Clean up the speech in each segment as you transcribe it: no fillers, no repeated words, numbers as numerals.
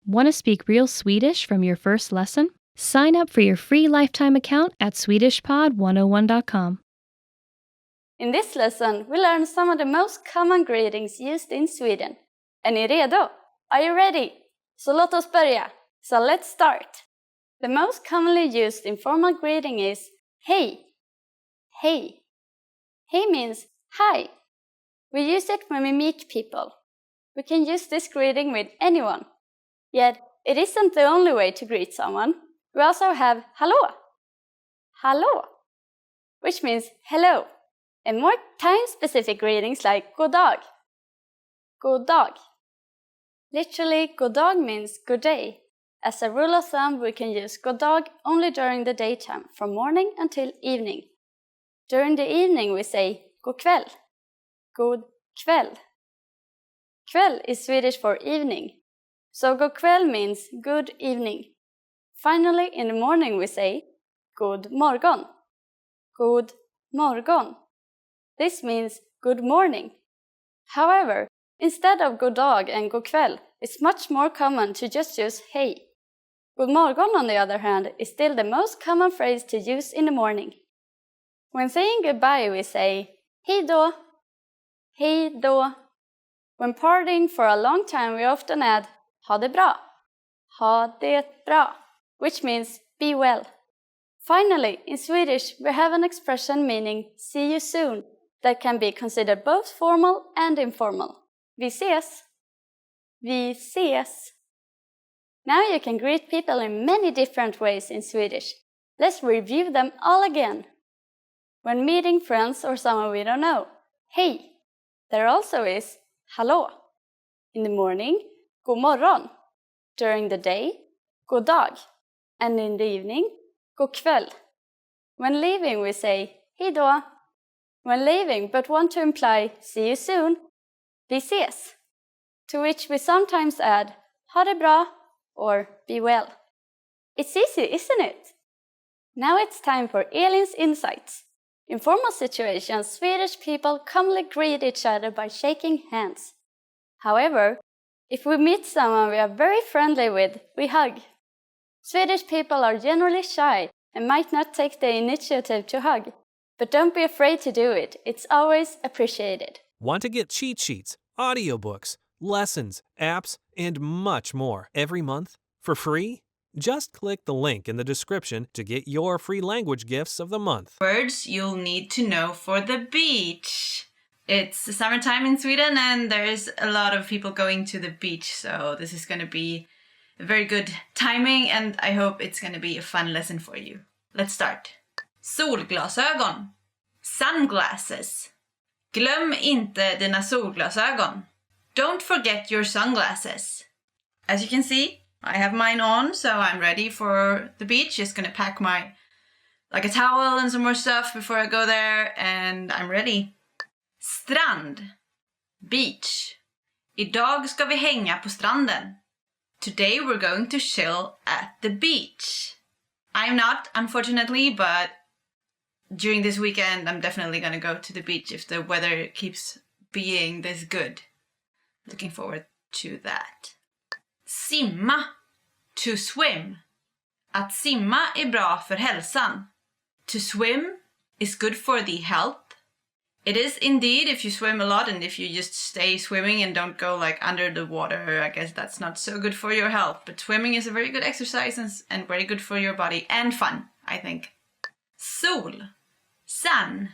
Want to speak real Swedish from your first lesson? Sign up for your free lifetime account at swedishpod101.com. In this lesson, we learn some of the most common greetings used in Sweden. Är ni redo? Are you ready? Så låt oss börja. So let's start. The most commonly used informal greeting is hej. Hej. Hej means hi. We use it when we meet people. We can use this greeting with anyone. Yet, it isn't the only way to greet someone. We also have hallå. Hallå, which means hello. And more time-specific greetings like god dag. God dag. Literally, god dag means good day. As a rule of thumb, we can use god dag only during the daytime, from morning until evening. During the evening, we say god kväll. God kväll. Kväll is Swedish for evening. So god kväll means good evening. Finally, in the morning, we say god morgon. God morgon. This means good morning. However, instead of god dag and god kväll, it's much more common to just use hej. God morgon, on the other hand, is still the most common phrase to use in the morning. When saying goodbye, we say hej då. Hej då. When partying for a long time, we often add ha det bra. Ha det bra, which means be well. Finally, in Swedish, we have an expression meaning see you soon that can be considered both formal and informal. Vi ses. Vi ses. Now you can greet people in many different ways in Swedish. Let's review them all again. When meeting friends or someone we don't know, hej. There also is hallå. In the morning, god morgon. During the day, god dag. And in the evening, god kväll. When leaving, we say hej då. When leaving but want to imply see you soon, vi ses. To which we sometimes add ha det bra or be well. It's easy, isn't it? Now it's time for Elin's insights. In formal situations, Swedish people commonly greet each other by shaking hands. However, if we meet someone we are very friendly with, we hug. Swedish people are generally shy and might not take the initiative to hug. But don't be afraid to do it. It's always appreciated. Want to get cheat sheets, audiobooks, lessons, apps, and much more every month for free? Just click the link in the description to get your free language gifts of the month. Words you'll need to know for the beach. It's summertime in Sweden and there's a lot of people going to the beach, so this is going to be a very good timing and I hope it's going to be a fun lesson for you. Let's start. Solglasögon. Sunglasses. Glöm inte dina solglasögon. Don't forget your sunglasses. As you can see, I have mine on, so I'm ready for the beach. Just gonna pack a towel and some more stuff before I go there, and I'm ready. Strand. Beach. Idag ska vi hänga på stranden. Today we're going to chill at the beach. I'm not, unfortunately, but during this weekend, I'm definitely going to go to the beach if the weather keeps being this good. Looking forward to that. Simma. To swim. Att simma är bra för hälsan. To swim is good for the health. It is indeed if you swim a lot and if you just stay swimming and don't go under the water, I guess that's not so good for your health. But swimming is a very good exercise and very good for your body and fun, I think. Sol. Sun.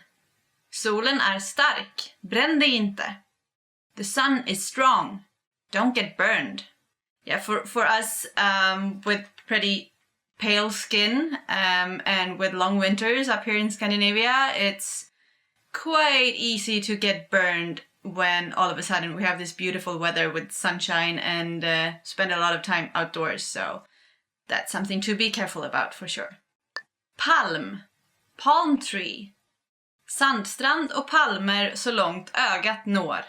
Solen är stark. Bränn dig inte. The sun is strong. Don't get burned. Yeah, for us with pretty pale skin and with long winters up here in Scandinavia, it's quite easy to get burned when all of a sudden we have this beautiful weather with sunshine and spend a lot of time outdoors. So that's something to be careful about for sure. Palm. Palm tree. Sandstrand och palmer så långt ögat når.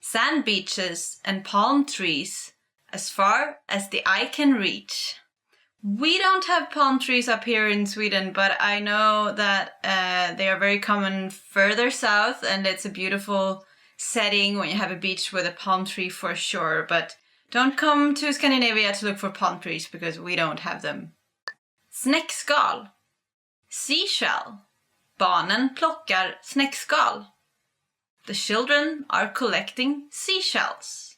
Sand beaches and palm trees as far as the eye can reach. We don't have palm trees up here in Sweden, but I know that they are very common further south, and it's a beautiful setting when you have a beach with a palm tree for sure. But Don't come to Scandinavia to look for palm trees because we don't have them. Snäckskal. Seashell. Barnen plockar snäckskal. The children are collecting seashells.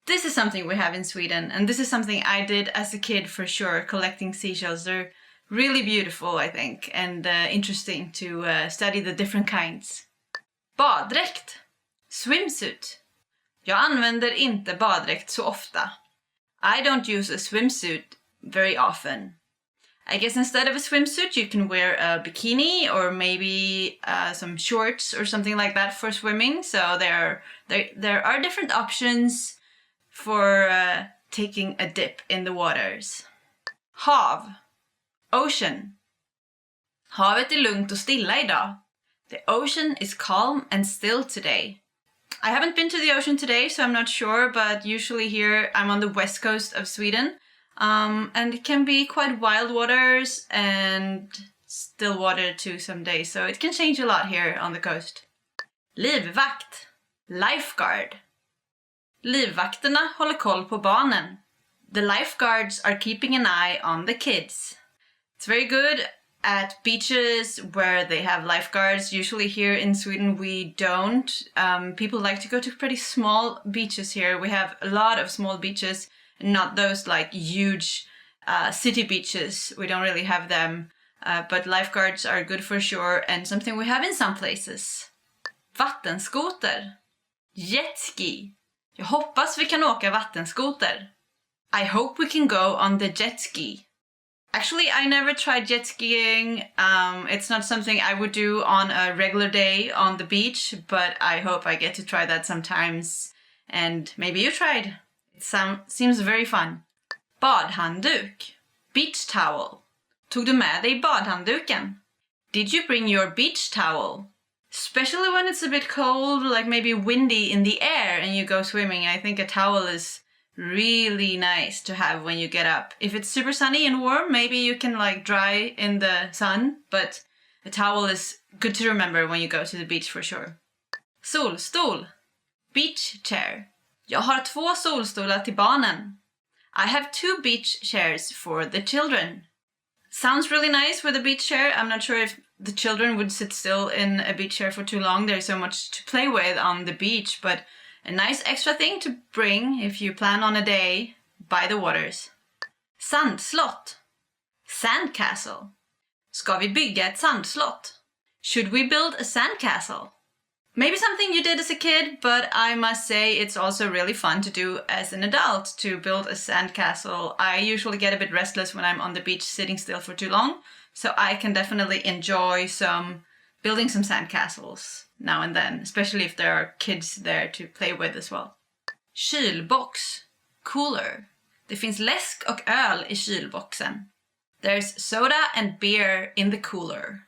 This is something we have in Sweden, and this is something I did as a kid for sure, collecting seashells. They're really beautiful, I think, and interesting to study the different kinds. Baddräkt. Swimsuit. Jag använder inte baddräkt så ofta. I don't use a swimsuit very often. I guess instead of a swimsuit you can wear a bikini or maybe some shorts or something like that for swimming. So there are different options for taking a dip in the waters. Hav. Ocean. Havet är lugnt och stilla idag. The ocean is calm and still today. I haven't been to the ocean today, so I'm not sure, but usually here I'm on the west coast of Sweden. And it can be quite wild waters and still water too some days, so it can change a lot here on the coast. Livvakt. Lifeguard. Livvakterna håller koll på barnen. The lifeguards are keeping an eye on the kids. It's very good at beaches where they have lifeguards. Usually here in Sweden we don't. People like to go to pretty small beaches here. We have a lot of small beaches, not those like huge city beaches. We don't really have them. But lifeguards are good for sure and something we have in some places. Vattenscooter. Jetski. Jag hoppas vi kan åka vattenscooter. I hope we can go on the jet ski. Actually, I never tried jet skiing. It's not something I would do on a regular day on the beach, but I hope I get to try that sometimes. And maybe you tried. It seems very fun. Badhandduk. Beach towel. Tog du med dig badhandduken? Did you bring your beach towel? Especially when it's a bit cold, like maybe windy in the air and you go swimming, I think a towel is really nice to have when you get up. If it's super sunny and warm, maybe you can like dry in the sun, but a towel is good to remember when you go to the beach for sure. Solstol. Beach chair. Jag har 2 solstolar till barnen. I have 2 beach chairs for the children. Sounds really nice with a beach chair. I'm not sure if the children would sit still in a beach chair for too long. There's so much to play with on the beach, but a nice extra thing to bring if you plan on a day by the waters. Sandslott. Sandcastle. Ska vi bygga ett sandslott? Should we build a sandcastle? Maybe something you did as a kid, but I must say it's also really fun to do as an adult to build a sandcastle. I usually get a bit restless when I'm on the beach sitting still for too long, so I can definitely enjoy building some sandcastles now and then, especially if there are kids there to play with as well. Kylbox. Cooler. Det finns läsk och öl i kylboxen. There's soda and beer in the cooler.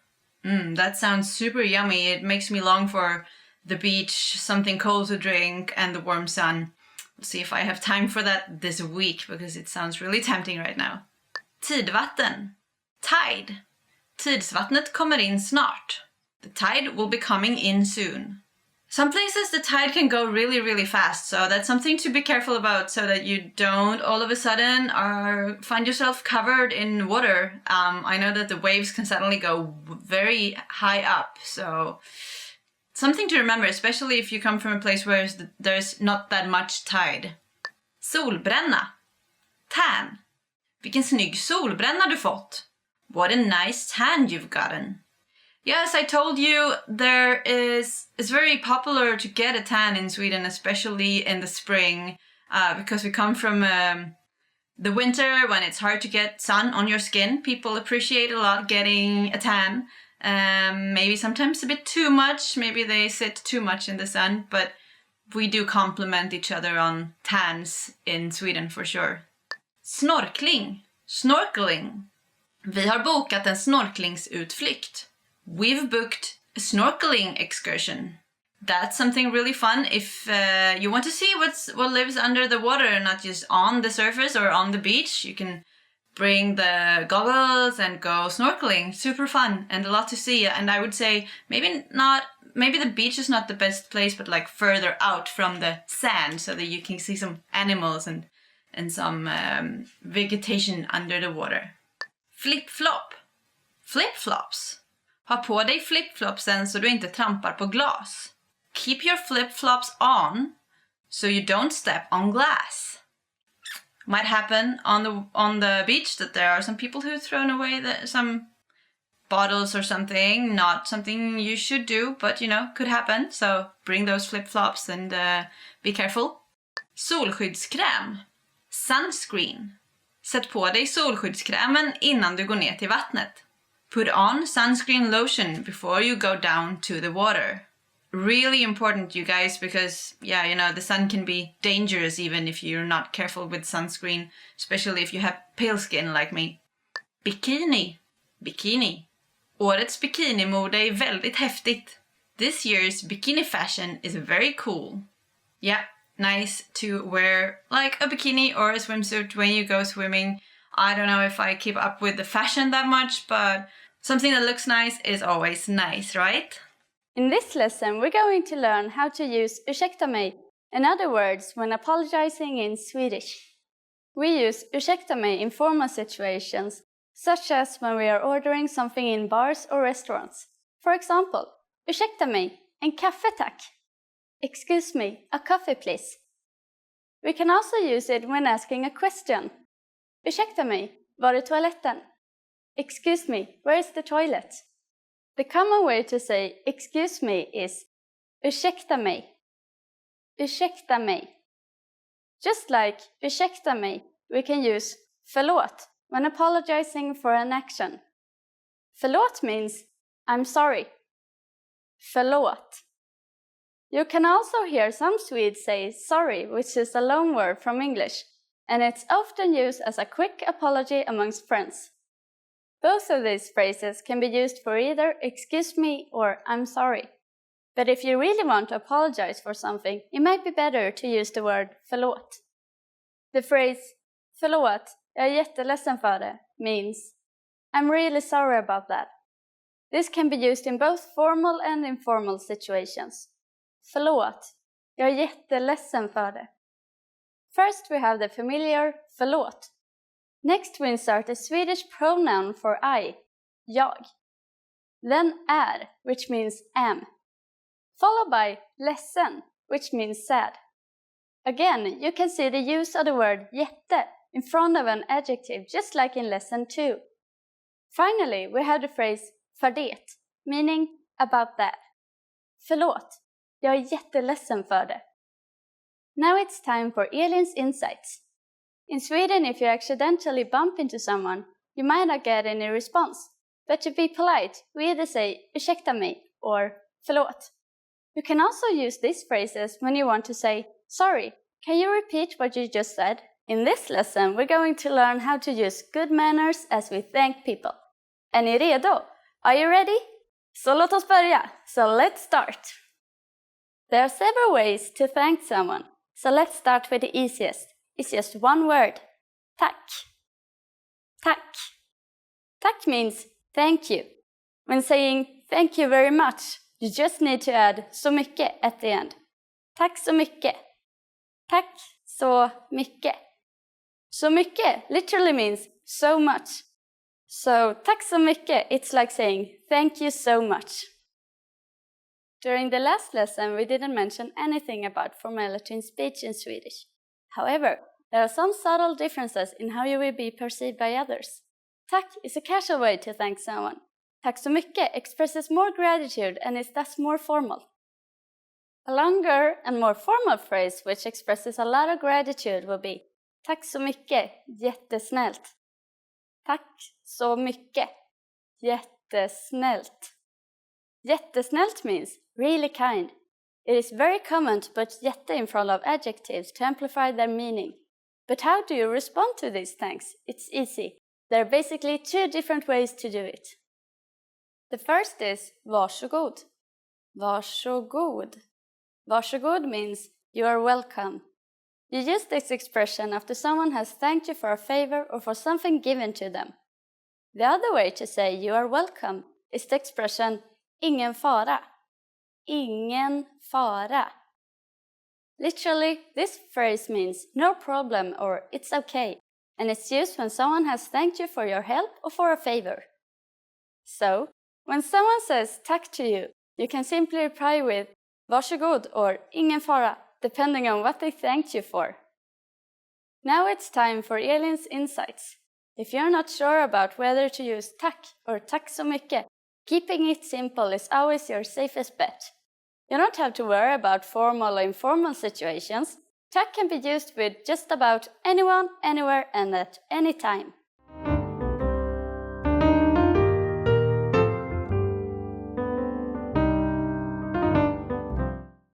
That sounds super yummy. It makes me long for the beach, something cold to drink, and the warm sun. We'll see if I have time for that this week, because it sounds really tempting right now. Tidvatten. Tide. Tidsvattnet kommer in snart. The tide will be coming in soon. Some places the tide can go really, really fast, so that's something to be careful about so that you don't all of a sudden find yourself covered in water. I know that the waves can suddenly go very high up, so something to remember, especially if you come from a place where there's not that much tide. Solbränna. Tan. Vilken snygg solbränna du fått. What a nice tan you've gotten. Yes, I told you it's very popular to get a tan in Sweden, especially in the spring, because we come from the winter when it's hard to get sun on your skin. People appreciate a lot getting a tan. Maybe sometimes a bit too much, maybe they sit too much in the sun, but we do complement each other on tans in Sweden for sure. Snorkling. Snorkeling. Vi har bokat en snorklingsutflykt. We've booked a snorkeling excursion. That's something really fun if you want to see what lives under the water, not just on the surface or on the beach. You can bring the goggles and go snorkeling. Super fun and a lot to see. And I would say maybe not maybe the beach is not the best place, but like further out from the sand so that you can see some animals and some vegetation under the water. Flip-flop. Flip-flops. Ha på dig flip-flopsen så du inte trampar på glas. Keep your flip-flops on so you don't step on glass. Might happen on the beach that there are some people who've thrown away some bottles or something. Not something you should do, but could happen. So bring those flip-flops and be careful. Solskyddskräm. Sunscreen. Sätt på dig solskyddskrämen innan du går ner till vattnet. Put on sunscreen lotion before you go down to the water. Really important, you guys, because the sun can be dangerous even if you're not careful with sunscreen, especially if you have pale skin like me. Bikini. Bikini. Årets bikinimode är väldigt häftigt. This year's bikini fashion is very cool. Yeah, nice to wear like a bikini or a swimsuit when you go swimming. I don't know if I keep up with the fashion that much, but something that looks nice is always nice, right? In this lesson, we're going to learn how to use ursäkta mig and other words when apologizing in Swedish. We use ursäkta mig in formal situations, such as when we are ordering something in bars or restaurants. For example, ursäkta mig, en kaffe tack. Excuse me, a coffee please. We can also use it when asking a question. Ursäkta mig, var är toaletten? Excuse me, where is the toilet? The common way to say excuse me is ursäkta mig. Ursäkta mig. Just like ursäkta mig, we can use förlåt when apologizing for an action. Förlåt means I'm sorry. Förlåt. You can also hear some Swedes say sorry, which is a loan word from English, and it's often used as a quick apology amongst friends. Both of these phrases can be used for either excuse me or I'm sorry. But if you really want to apologize for something, it might be better to use the word förlåt. The phrase förlåt, jag är jätteledsen för det means I'm really sorry about that. This can be used in both formal and informal situations. Förlåt, jag är jätteledsen för det. First we have the familiar förlåt. Next we insert a Swedish pronoun for I, jag. Then är, which means am. Followed by ledsen, which means sad. Again, you can see the use of the word jätte in front of an adjective, just like in lesson 2. Finally, we have the phrase för det, meaning about that. Förlåt, jag är jätteledsen för det. Now it's time for Elin's insights. In Sweden, if you accidentally bump into someone, you might not get any response. But to be polite, we either say ursäkta mig or förlåt. You can also use these phrases when you want to say, sorry, can you repeat what you just said? In this lesson, we're going to learn how to use good manners as we thank people. Är ni redo? Are you ready? Så låt oss börja. So let's start. There are several ways to thank someone. So let's start with the easiest. It's just one word. Tack. Tack. Tack means thank you. When saying thank you very much, you just need to add så mycket at the end. Tack så mycket. Tack så mycket. Så mycket literally means so much. So tack så mycket, it's like saying thank you so much. During the last lesson, we didn't mention anything about formality in speech in Swedish. However, there are some subtle differences in how you will be perceived by others. Tack is a casual way to thank someone. Tack så mycket expresses more gratitude and is thus more formal. A longer and more formal phrase which expresses a lot of gratitude will be tack så mycket, jättesnällt. Tack så mycket, jättesnällt. Jättesnällt means really kind. It is very common to put jätte in front of adjectives to amplify their meaning. But how do you respond to these thanks? It's easy. There are basically two different ways to do it. The first is varsågod. Varsågod. Varsågod means you are welcome. You use this expression after someone has thanked you for a favor or for something given to them. The other way to say you are welcome is the expression ingen fara. ingen fara. Literally, this phrase means no problem or it's okay, and it's used when someone has thanked you for your help or for a favor. So, when someone says tack to you, you can simply reply with varsågod or ingen fara, depending on what they thanked you for. Now it's time for Elin's insights. If you're not sure about whether to use tack or tack så mycket, keeping it simple is always your safest bet. You don't have to worry about formal or informal situations. Tack can be used with just about anyone, anywhere, and at any time.